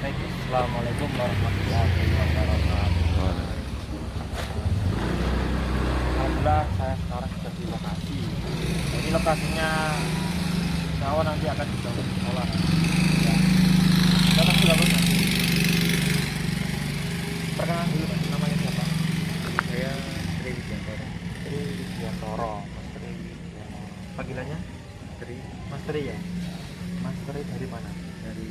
Assalamualaikum warahmatullahi wabarakatuh. Alhamdulillah saya sekarang sudah di lokasi. Jadi lokasinya Jawa nanti akan dibangun sekolah. Ya. Kita pasti bangun nanti. Perkenalan dulu Mas, namanya siapa? Saya Tri Widiantoro. Tri Widiantoro. Mas Tri Widiantoro. Panggilannya? Tri Mas Tri ya. Mas Tri dari mana? dari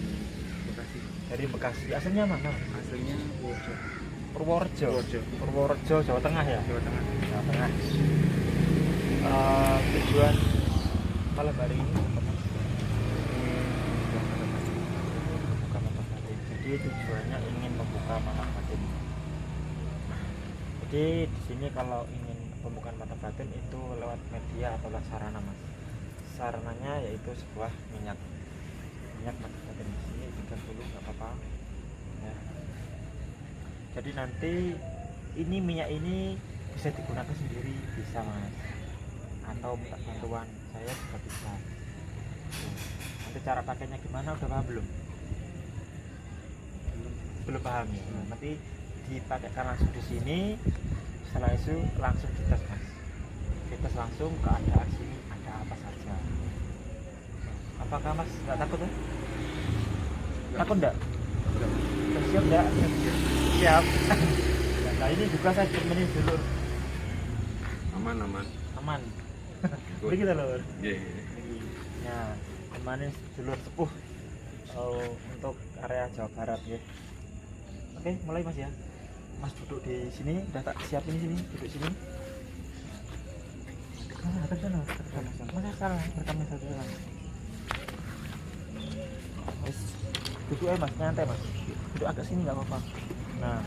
Bekasi. Dari Bekasi. Aslinya mana? Aslinya Purworejo. Purworejo. Purworejo. Purworejo, Jawa Tengah ya. Jawa Tengah. Jawa Tengah. Tujuan malam hari ini apa, Mas? Membuka mata batin. Jadi tujuannya ingin membuka mata batin. Jadi di sini kalau ingin pembukaan mata batin itu lewat media atau lewat sarana, Mas. Sarananya yaitu sebuah minyak mata batin. Di sini 30 nggak apa-apa. Ya. Jadi nanti ini minyak ini bisa digunakan sendiri, bisa Mas, atau minta bantuan saya juga bisa. Nanti cara pakainya gimana, udah paham belum? Belum paham ya. Nanti dipakaikan langsung di sini, setelah itu langsung dites Mas, dites langsung keadaan sini ada apa saja. Apakah Mas nggak takut ya? Takut enggak? Siap enggak? Siap. Nah ini juga saya temenin dulu. Aman. Aman. Beri kita lur. Iya. Nah, temanin dulur sepuh untuk area Jawa Barat ya. Oke, mulai Mas ya. Mas duduk di sini, udah tak siapin di sini, duduk sini. Ada sana. Mas salah, rekamnya satu sana. Mas, duduk aja Mas, nyantai Mas. Duduk agak sini nggak apa-apa. Nah,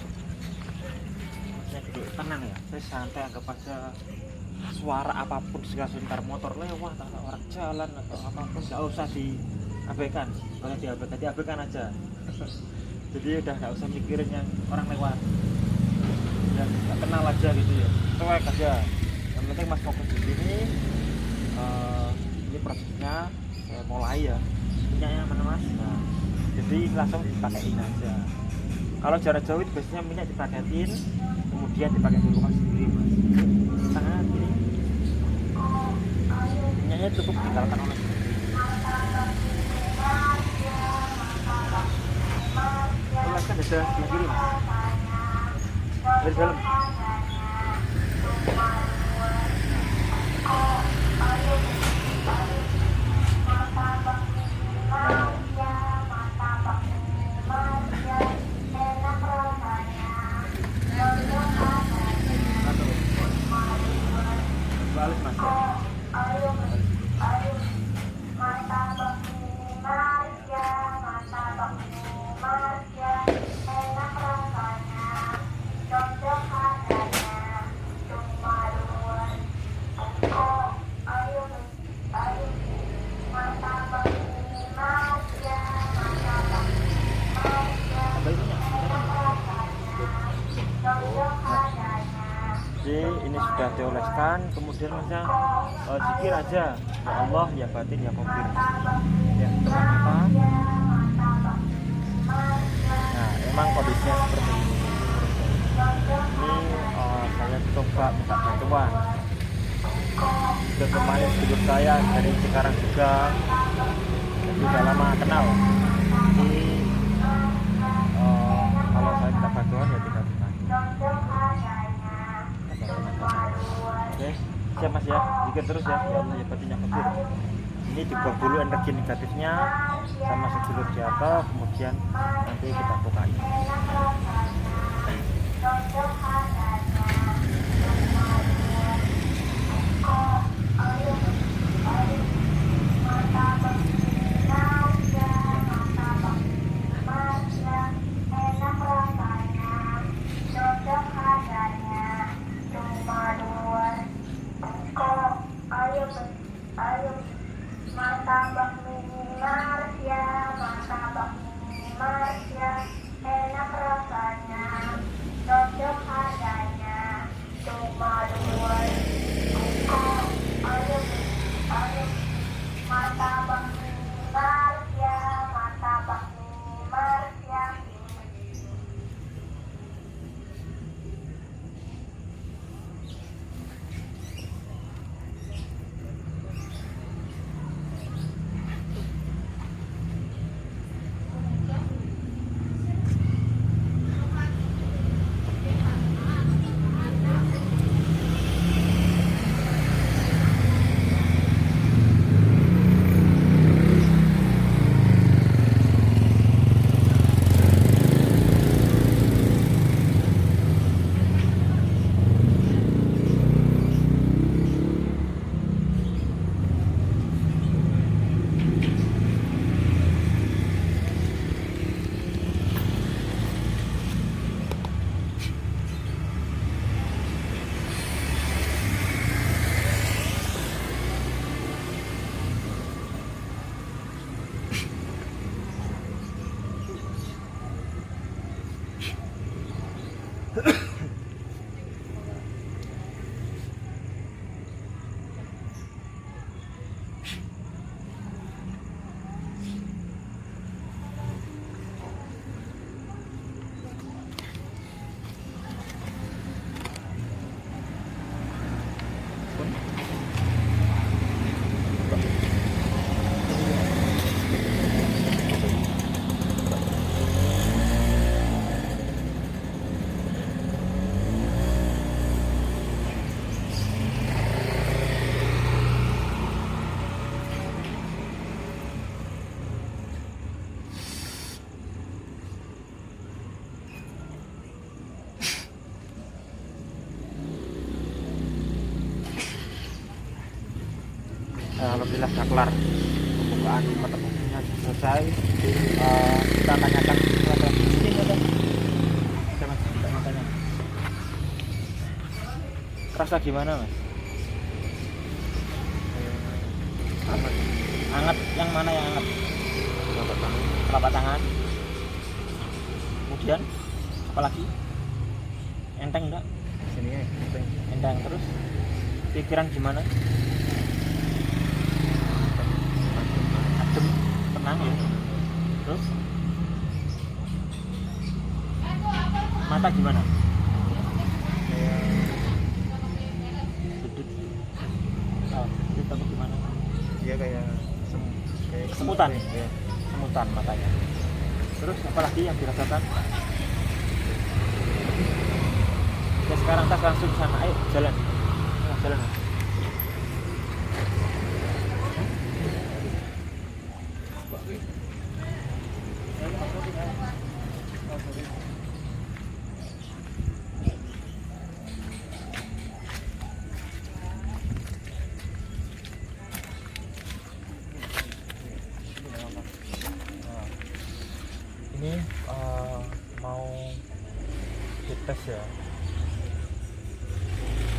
Masnya duduk tenang ya. Saya santai, anggap aja suara apapun segala sebentar motor lewat atau orang jalan atau apapun nggak usah diabaikan. Kalau diabaikan aja. Jadi udah nggak usah mikirin yang orang lewat. Ya nggak kenal aja gitu ya. Cuek aja. Yang penting Mas fokus di sini. Ini prosesnya saya mulai ya. Minyaknya mana Mas? Nah, jadi langsung dipakein aja. Kalau jarak jauh itu biasanya minyak dipaketin, kemudian dipakai di rumah sendiri Mas. Sangat ini minyaknya cukup dikalkan oleh oleskan dada sebelah kiri Mas, dari dalam. Balik Mas ya. Jadi ini sudah dioleskan, kemudian Masnya zikir aja, ya Allah, ya batin, ya kopir. Ya, teman Nah, emang kondisinya seperti ini. Ini saya coba minta bantuan. Sudah kemarin hidup saya dari sekarang juga, jadi udah lama kenal. Jadi kalau saya minta bantuan ya tinggal dibantu. Oke, siap Mas ya, zikir terus ya, ya Allah ya batin ya kopir. Ini dibuang dulu energi negatifnya sama sedulur jatuh, kemudian nanti kita bukain. Martabak mini Marsya, martabak mini Marsya, enak rasanya, cocok harganya, cuma 2 kok, ayo, martabak mini Marsya, martabak mini Marsya. Alhamdulillah sudah kelar pembukaan mata kuliahnya selesai. Kita tanyakan kepada ini ada mas, kita tanya kerasa gimana mas? Amat. Anget yang mana yang anget? Telapak tangan. Telapak tangan. Kemudian apa lagi? Enteng enggak? Sini ya. Enteng terus. Pikiran gimana? Adem, tenang ya. Terus mata gimana? Kayak Duduk. Oh, duduk atau gimana? dia kayak kayak Kesemutan. Ya. Semutan matanya. Terus apalagi yang dirasakan? Ya sekarang tas langsung sana. Ayo jalan. Oh, jalan. Mas. Ini mau dites ya,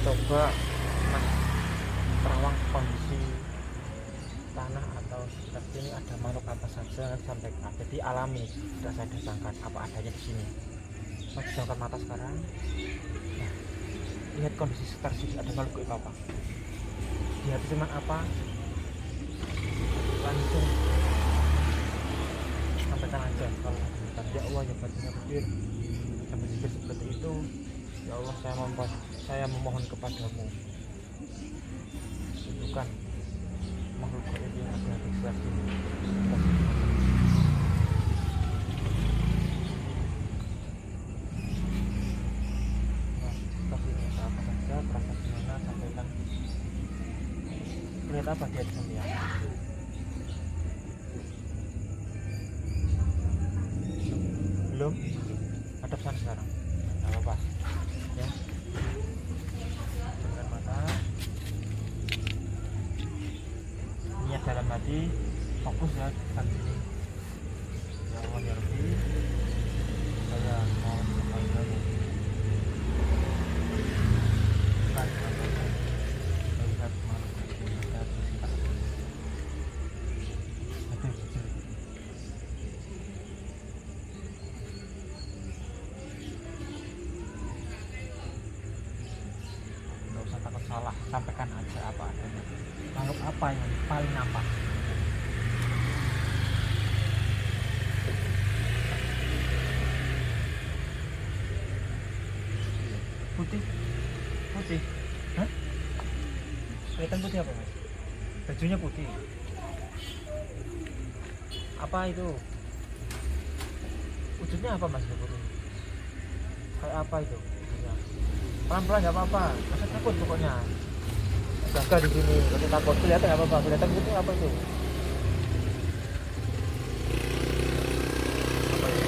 coba mas terawang kondisi tanah atau seperti ini ada makhluk apa saja sampaikan. Jadi alami, sudah saya datangkan apa adanya di sini. Mas jangkat mata sekarang. Nah, lihat kondisi sekitar sini, ada makhluk apa? Di hati teman apa? Langsung sampaikan aja kalau bukan ya Allah ya batinnya kecil sampai pikir seperti itu. Ya Allah, saya memohon kepadamu, tunjukkan makhluk gaib yang ada di sekitar sini. Nah, tapi ada apa saja, terasa gimana, sampaikan. Lihat apa dia di sini ya? Belum? Hadap sana sekarang. Nggak apa-apa. Ya. Dengan mata. Niat dalam hati. Fokus ya di sini. Ya Allah ya Rabbi. Saya mohon kepadamu. Melihat makhluk yang ada di sekitar. Betul. Nggak usah takut salah, sampaikan aja apa adanya. Makhluk apa yang paling nampak? Putih. Hah? Kelihatan putih apa mas? Bajunya putih. Apa itu? Wujudnya apa mas? Putih. Kayak apa itu? Wujudnya? Pelan-pelan nggak apa-apa. Masa takut pokoknya. Jaga di sini. Kalau takut kelihatan nggak apa-apa. Kelihatan putih apa itu? Apa itu?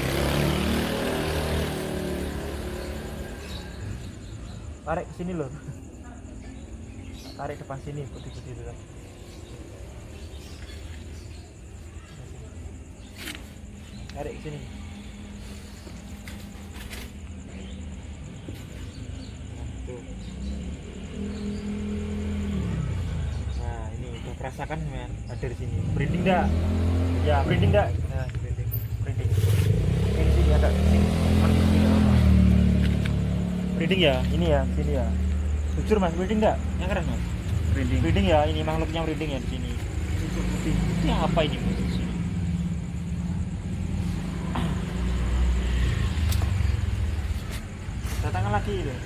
Tarik ke sini loh. Tarik depan sini putih-putih itu kan. Tarik ke sini. Tuh. Nah, ini udah merasakan men, ada di sini. Merinding enggak? Ya, merinding enggak? Nah, merinding. Ini sini ada sini. Breeding ya, ini ya, sini ya. Jujur mas, breeding nggak? Yang keren mas. Branding. Breeding ya, ini makhluknya breeding ya di sini. Ini apa ini mas? Di sini. Datangkan lagi itu.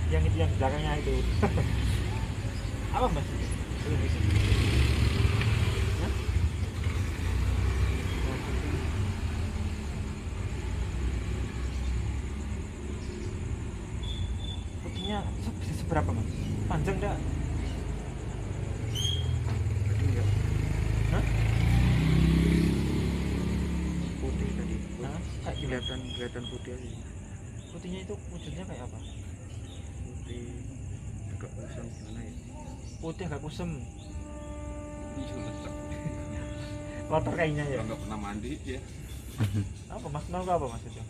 Yang itu yang di belakangnya itu. Apa mas itu? Hah? Putihnya seberapa mas? Panjang enggak? Branding ya. Hah? Putih tadi. Hah? Kayak gimana? Kelihatan putih aja. Putihnya itu wujudnya kayak apa? Putih agak kusam gimana ya? Putih agak kusem, Iya, letak. kotor kayaknya ya. Nggak pernah mandi ya. Apa mas? Tahu apa mas itu?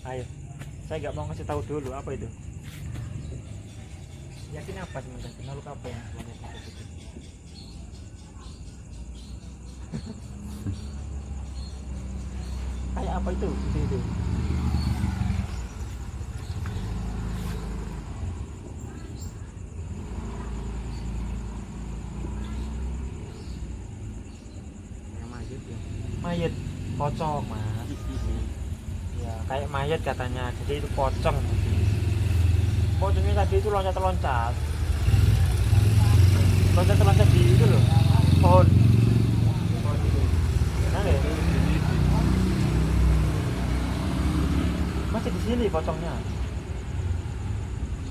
Ayo, saya nggak mau ngasih tahu dulu apa itu. Yakin apa sebenarnya? Makhluk apa yang sebenarnya itu? Kayak apa itu? Itu. Kayak mayat ya. Mayat, pocong mas. Ya, kayak mayat katanya. Jadi itu pocong. Pocongnya tadi itu loncat-loncat. Loncat-loncat di itu loh, pohon. Pohon itu. Nah, ya. Masih di sini pocongnya.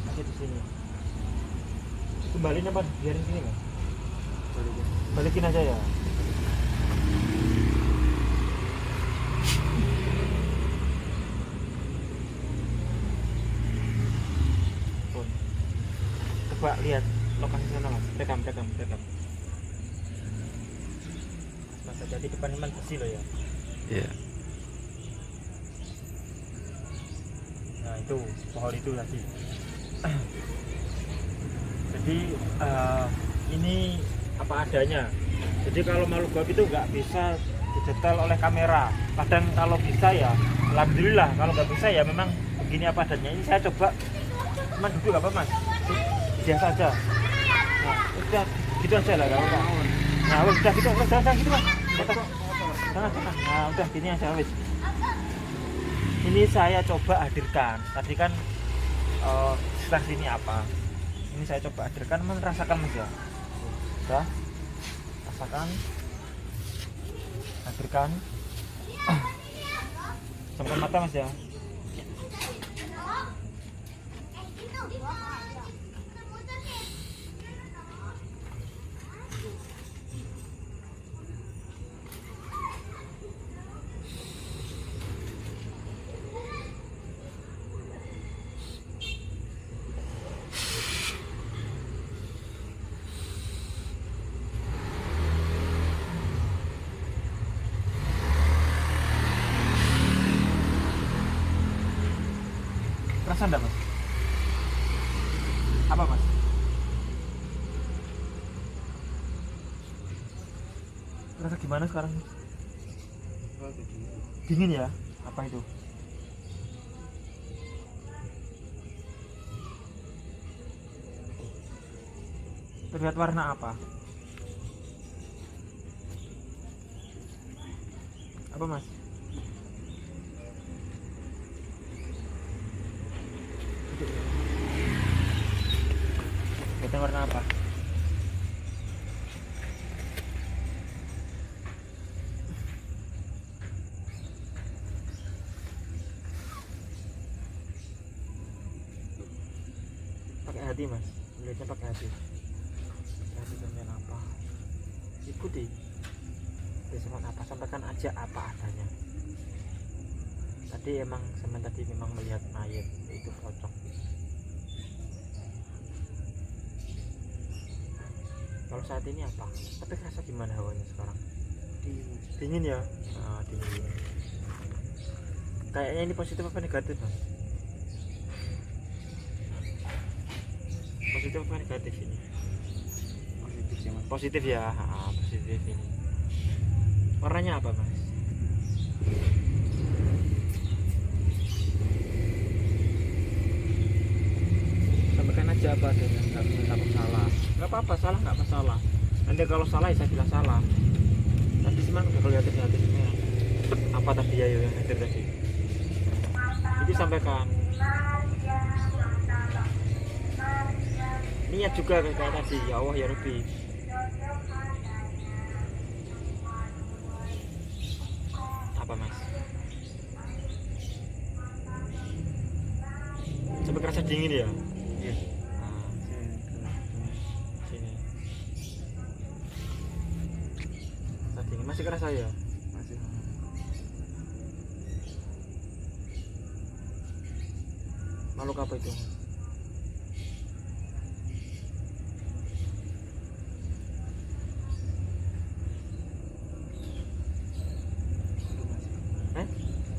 Masih di sini. Kembaliin apa? Biarin sini kan? Balikin aja ya. Tuh. Coba lihat lokasi sana mas. Rekam. Mas jadi depan iman bersih loh ya. Iya. Nah itu pohon itu tadi. Jadi ini apa adanya. Jadi kalau makhluk gaib itu nggak bisa didetel oleh kamera. Kadang kalau bisa ya, alhamdulillah. Kalau nggak bisa ya memang begini apa adanya. Ini saya coba, cuman duduk apa mas? Biasa aja. Nah, udah gitu aja lah kalau nggak. Nah udah gitu, jangan gitu mas. Jangan. Nah udah gini aja wis. Ini saya coba hadirkan. Tadi kan sebelah sini apa? Ini saya coba hadirkan, merasakan mas ya. Sudah, rasakan, hadirkan. Sampai mata mas ya. Rasa enggak mas? Apa mas? Rasa gimana sekarang? Dingin ya? Apa itu? Terlihat warna apa? Apa mas? Kelihatan warna apa? Pakai hati mas, lihatnya pakai hati. Pakai hati sampean apa? Ikuti. Sampean apa? Sampaikan aja apa adanya. Tadi emang sampean tadi memang melihat mayat itu pocong. Kalau saat ini apa? Tapi rasa gimana hawanya sekarang? Dingin ya? Nah, dingin. Kayaknya ini positif apa negatif mas? Positif apa negatif ini? Positif sih mas. Positif ya, positif ini. Warnanya apa mas? apa adanya, nggak takut salah. Nggak apa-apa, salah nggak masalah. Nanti kalau salah ya saya bilang salah. Nanti sih udah kelihatan ya hatinya. Apa tadi ya yang hadir tadi? Itu sampaikan. Niat juga kayak tadi, ya Allah ya Rabbi. Apa mas? Sampai kerasa dingin ya? Iya. Nah, sini. Kerasa dingin, masih kerasa ya? Masih. Makhluk apa itu?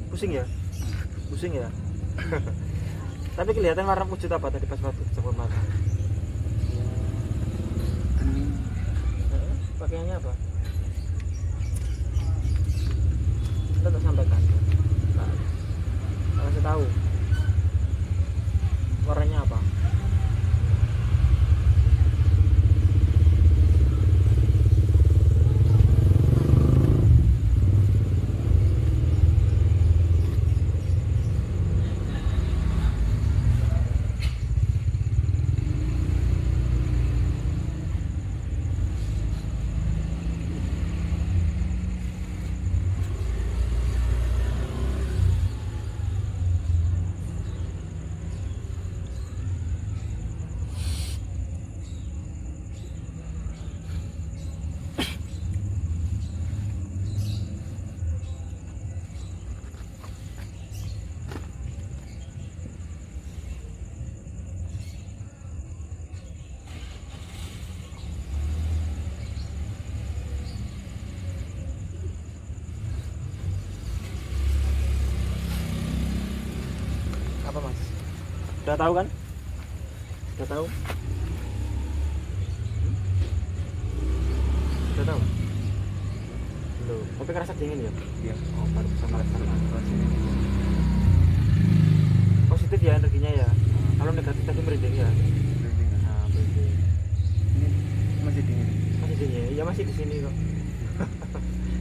Pusing ya? Pusing ya? Tapi kelihatan warna wujud apa tadi pas waktu sebelum mata? Bening. Pakaiannya apa? Kita tak sampaikan. Nah, kasih tahu. Warnanya apa? Apa mas? Udah tahu kan? Udah tahu? Udah tahu? Belum. Tapi kerasa dingin ya? Iya. Oh, baru bisa merasakan. Rasanya Positif ya energinya ya. Kalau negatif tadi merinding ya. merinding. Nah, merinding. Ini masih dingin. Masih dingin ya? Ya masih di sini kok.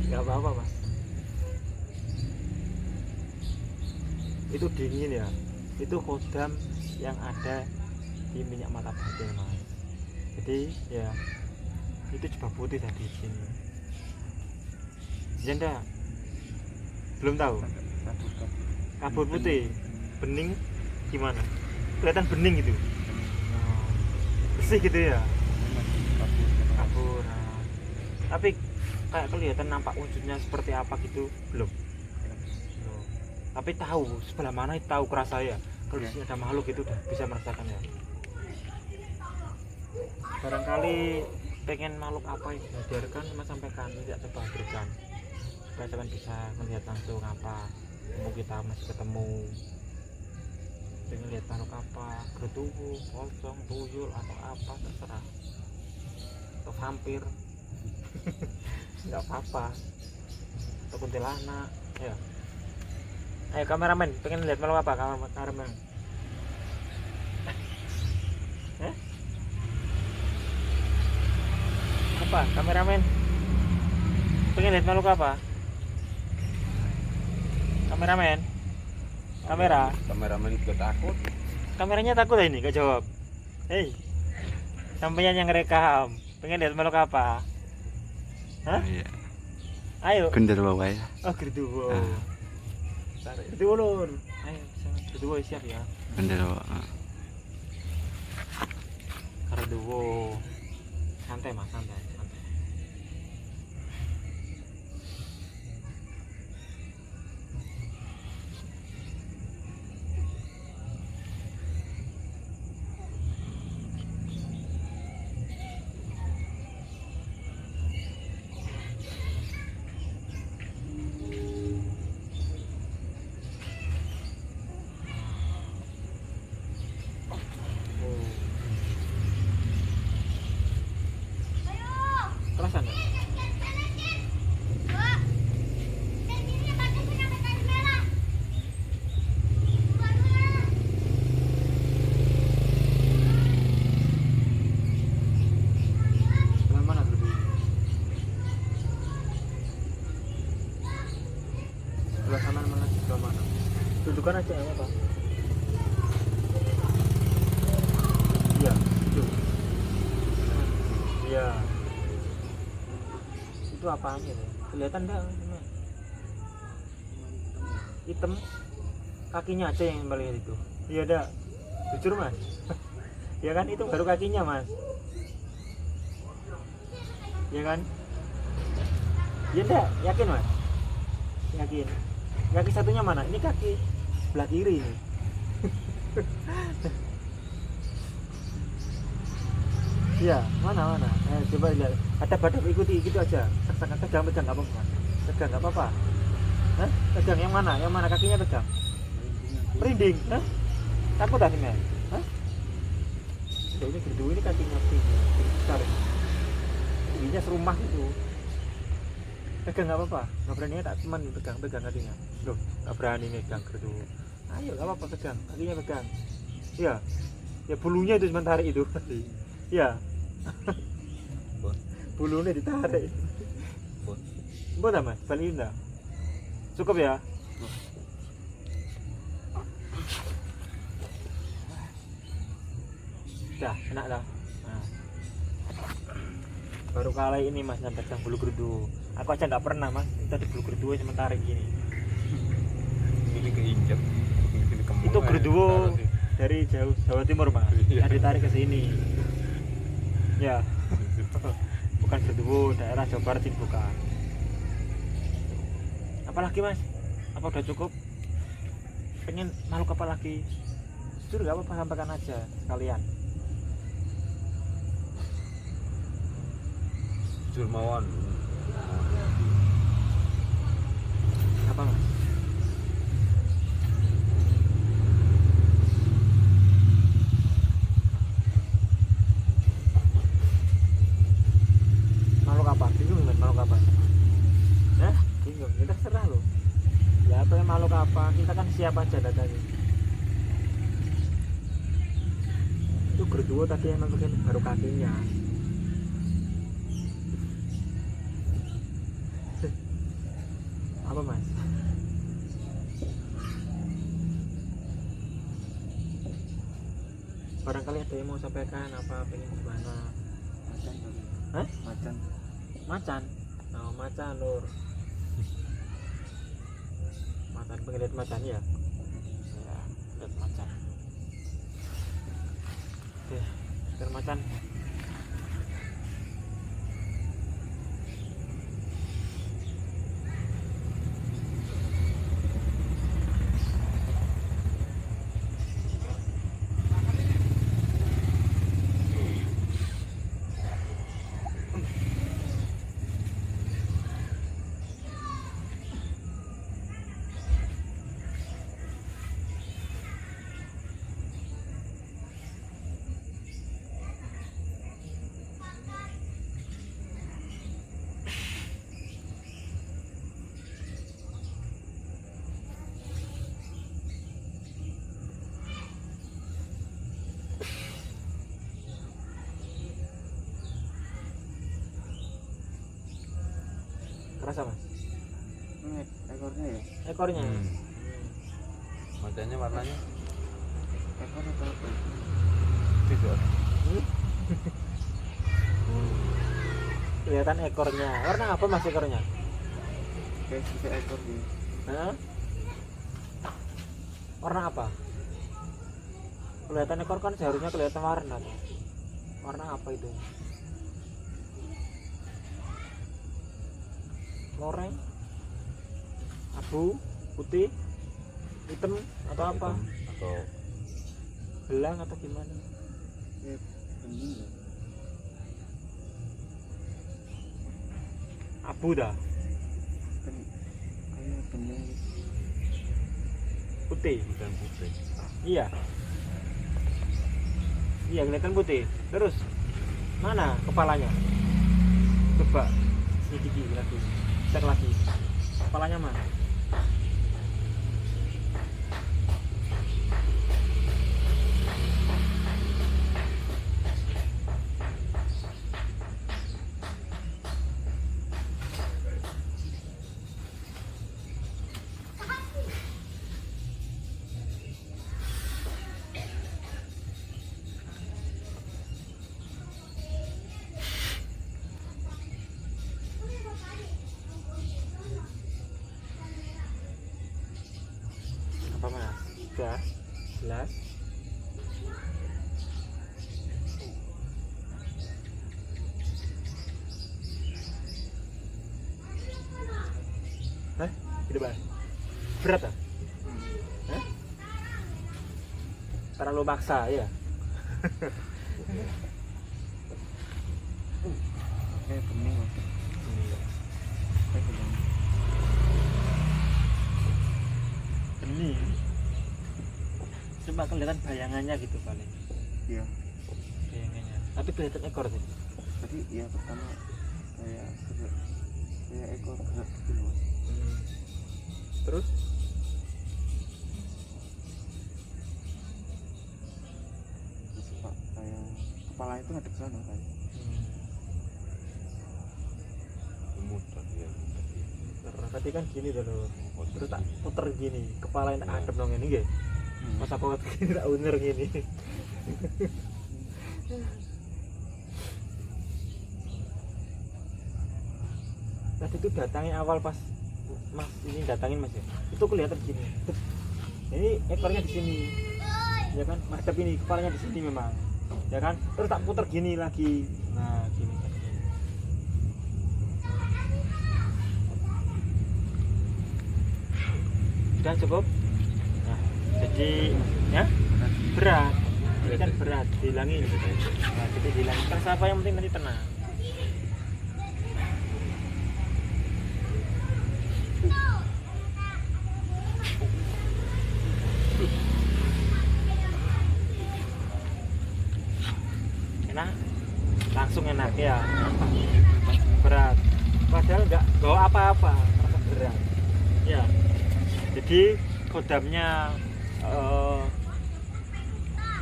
Nggak apa-apa mas. Itu dingin ya. Itu kodam yang ada di minyak mata batin mas. Jadi ya itu coba putih tadi di sini. Janda belum tahu. Kabut. Kabut putih, bening gimana? Kelihatan bening gitu. Bersih gitu ya. Kabut. Kabur. Nah. Tapi kayak kelihatan nampak wujudnya seperti apa gitu belum. Belum. Tapi tahu sebelah mana itu tahu kerasa ya. Kalau di sini ada makhluk itu udah bisa merasakan ya. Barangkali pengen makhluk apa yang dihadirkan mas sampaikan, tidak coba berikan. Supaya kalian bisa melihat langsung apa. Mau kita masih ketemu. Pengen lihat makhluk apa, gertuhu, pocong, tuyul atau apa terserah. Atau vampir. Nggak apa-apa. Atau kuntilanak, ya. Ayo kameramen, pengen lihat makhluk apa kameramen? Apa kameramen? Pengen lihat makhluk apa? Kameramen? Kamera? Kameramen juga takut. Kameranya takut ya ini, gak jawab. Hei, sampeyan yang rekam. Pengen lihat makhluk apa? Hah? Iya. Ayo. Genderuwo ya. Oh, gertuwo. Ah. Tarik gertuwo lur. Ayo, gertuwo siap ya. Genderuwo. Gertuwo. Santai mas, santai. Sebelah kanan mana? Sebelah mana? Dudukan aja ya Pak. Iya, duduk. Iya. Itu apaan ya? Kelihatan enggak? Hitam. Kakinya aja yang paling itu. Iya dah. Jujur Mas. Ya kan itu baru kakinya Mas. Ya kan? Ya enggak, yakin Mas? Yakin. Kaki satunya mana? Ini kaki sebelah kiri ini. Iya, mana? Coba lihat. Ada badak ikuti gitu aja. Pegang nggak apa-apa. Pegang nggak apa-apa. Hah? Pegang yang mana? Yang mana kakinya pegang? Merinding. Hah? Takut dah sini. Hah? Ini berdua ini kakinya tinggi. Besar. Tingginya serumah gitu. Pegang nggak apa-apa. Nggak berani tak teman pegang kakinya. Loh, nggak berani megang berdua. Ayo, nggak apa-apa pegang. Kakinya pegang. Iya. Ya bulunya itu sementara itu. Iya. Bulunya ditarik. Boleh Mas, balikin dah. Cukup ya? Dah, enak dah. Nah. Baru kali ini Mas yang pegang bulu gerdu. Aku aja nggak pernah Mas. Tadi bulu gerdu sementara gini. Ini keinjak. Itu gerdu dari jauh Jawa Timur Mas. Yang ditarik ke sini. Ya. Bukan gerdu daerah Jawa Barat ini bukan. Apalagi Mas? Apa udah cukup? Pengen makhluk apa lagi? Jujur nggak apa-apa, sampaikan aja sekalian. Jujur mawon. Apa Mas? Makhluk apa? Bingung kan makhluk apa? Hah? Bingung, kita serah loh. Ya apa yang makhluk apa? Kita kan siap aja datanya. Itu gerduwo tadi emang baru kakinya. Apa Mas? Barangkali ada yang mau sampaikan apa, pengen gimana? Macan kali. Hah? Macan. Macan? Oh, macan lur. Macan, pengen lihat macan ya? Ya, lihat macan. Oke, lihat macan. Kerasa Mas? Ini ekornya ya? Ekornya? Matanya warnanya Ekornya apa? tidak. Kelihatan ekornya. Warna apa Mas ekornya? Kayak tiga ekor nih. Hah? Warna apa? Kelihatan ekor kan seharusnya kelihatan warna tuh. Warna apa itu? Loreng, abu, putih, hitam atau apa? Atau Belang atau gimana? Kayak bening ya? Abu dah, Kan kayak bening. putih. bukan putih. Iya. Iya kelihatan putih. Terus mana kepalanya? Coba sedikit lagi. Cek lagi. Kepalanya mana? 11 11 Hah? Gitu Bang? Berat ah? Hah? Terlalu maksa ya? Kayak bening mas. Kayak bening. Bening. Cuma kelihatan bayangannya gitu paling. Iya. Bayangannya. Tapi kelihatan ekor tadi. Tapi ya pertama kayak gerak, kayak ekor gerak gitu loh. Terus? Terus pak kayak kepala itu ngadep sana kan. mudah ya. Tadi kan gini dulu. Terus tak puter gini, kepala yang adem dong ini nggih. Pas aku gini tak uner gini. Tadi itu datangnya awal pas Mas ini datangin Mas ya. Itu kelihatan gini. Ini ekornya di sini. Ya kan, madep ini kepalanya di sini memang. Ya kan? Terus tak puter gini lagi. Nah, gini. Sudah cukup? Nah, jadi ya berat. Ini kan berat, dihilangin. Nah, jadi dihilangin. Terus apa yang penting nanti tenang. Enak, langsung enak ya. Berat, padahal nggak bawa apa-apa, merasa berat. Ya, jadi kodamnya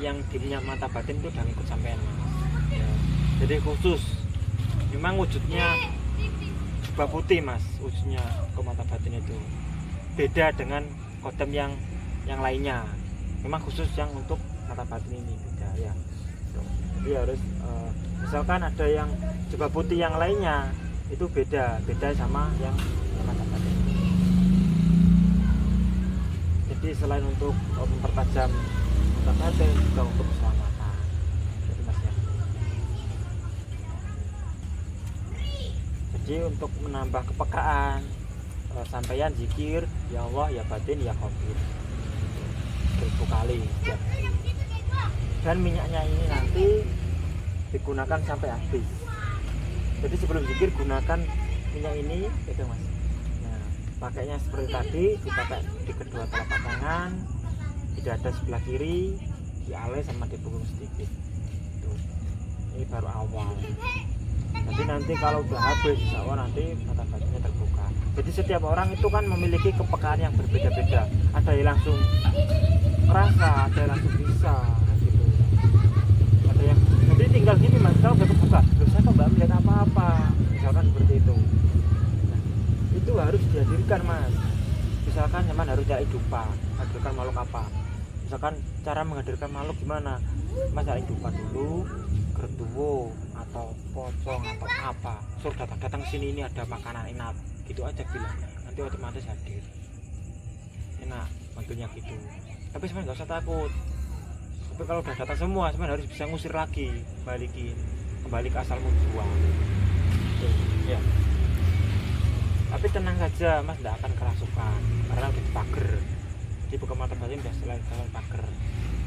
yang di minyak mata batin itu udah ngikut sampean Mas. Ya. Jadi khusus, memang wujudnya jubah putih Mas, wujudnya ke mata batin itu beda dengan kodam yang lainnya. Memang khusus yang untuk mata batin ini beda ya. Jadi harus misalkan ada yang jubah putih yang lainnya itu beda sama yang mata batin. Jadi selain untuk mempertajam mata batin juga untuk keselamatan. Jadi Mas ya. Jadi untuk menambah kepekaan sampaian zikir ya Allah ya batin ya khabir 1000 kali setiap hari. Dan minyaknya ini nanti digunakan sampai habis. Jadi sebelum zikir gunakan minyak ini gitu Mas. Nah, pakainya seperti tadi, dipakai di kedua telapak tangan, di dada sebelah kiri, di alay sama di punggung sedikit. Tuh. Ini baru awal. Jadi nanti kalau udah habis, insya Allah nanti mata batinnya terbuka. Jadi setiap orang itu kan memiliki kepekaan yang berbeda-beda. Ada yang langsung kerasa, ada yang langsung bisa. Yang jadi tinggal gini Mas, kalau udah kebuka terus saya kok nggak melihat apa-apa misalkan seperti itu. Nah, itu harus dihadirkan Mas. Misalkan nyaman harus cari dupa, hadirkan makhluk apa, misalkan cara menghadirkan makhluk gimana Mas, cari dupa dulu, gerduwo atau pocong atau apa, suruh datang sini, ini ada makanan enak gitu aja bilang, nanti otomatis hadir enak mantunya gitu. Tapi sebenarnya nggak usah takut. Tapi kalau udah datang semua, sebenarnya harus bisa ngusir lagi, kembali ke asal tujuan. Ya. Tapi tenang saja, Mas, tidak akan kerasukan karena udah pagar. Jadi buka mata batin udah selain pagar.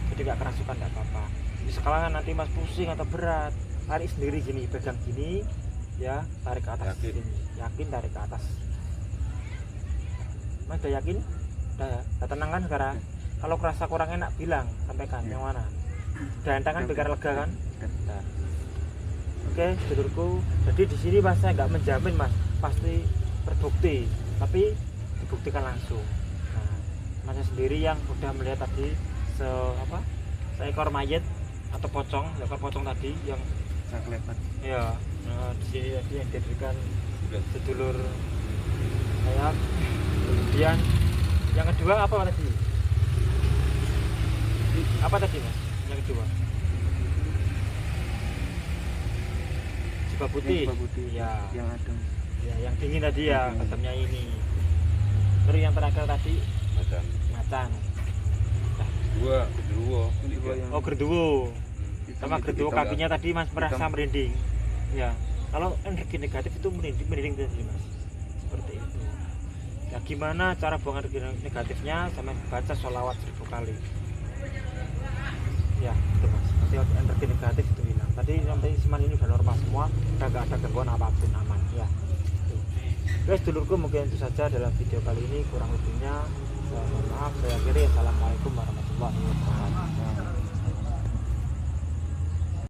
Jadi nggak kerasukan, tidak apa-apa. Di sekarang nanti Mas pusing atau berat, tarik sendiri gini, pegang gini, ya tarik ke atas. Yakin. Gini. Yakin tarik ke atas. Mas udah yakin? Udah tenang kan sekarang? Kalau kerasa kurang enak bilang, sampaikan yang mana. Dan tangan biar lega kan? Nah. Oke, sedulurku. Jadi di sini Mas saya nggak menjamin Mas pasti terbukti, tapi dibuktikan langsung. Nah, Mas sendiri yang udah melihat tadi seekor mayat atau pocong, seekor pocong tadi yang Saya kelihatan. ya, nah, di sini tadi yang diberikan sedulur saya. Kemudian yang kedua apa tadi? Apa tadi Mas? Yang kedua jubah putih. Jubah putih Ya. yang adem. Ya, yang dingin tadi ya, Dingin. ketemnya ini. Terus yang terakhir tadi Macan. macan. Udah Kedua, kedua. Kedua yang Oh gerduwo. hitam Sama itu gerduwo hitam. kakinya tadi mas merasa Hitam. merinding. Ya. Kalau energi negatif itu merinding tadi mas. Seperti itu. Ya gimana cara buang energi negatifnya? Sama baca sholawat 1000 kali. Ya itu mas. Nanti energi negatif itu hilang. Tadi sampai siman ini udah normal semua. Udah nggak ada gangguan apapun, aman. Ya. Tuh. Guys, dulurku mungkin itu saja dalam video kali ini. Kurang lebihnya saya mohon maaf. Saya akhiri. Assalamualaikum warahmatullahi wabarakatuh.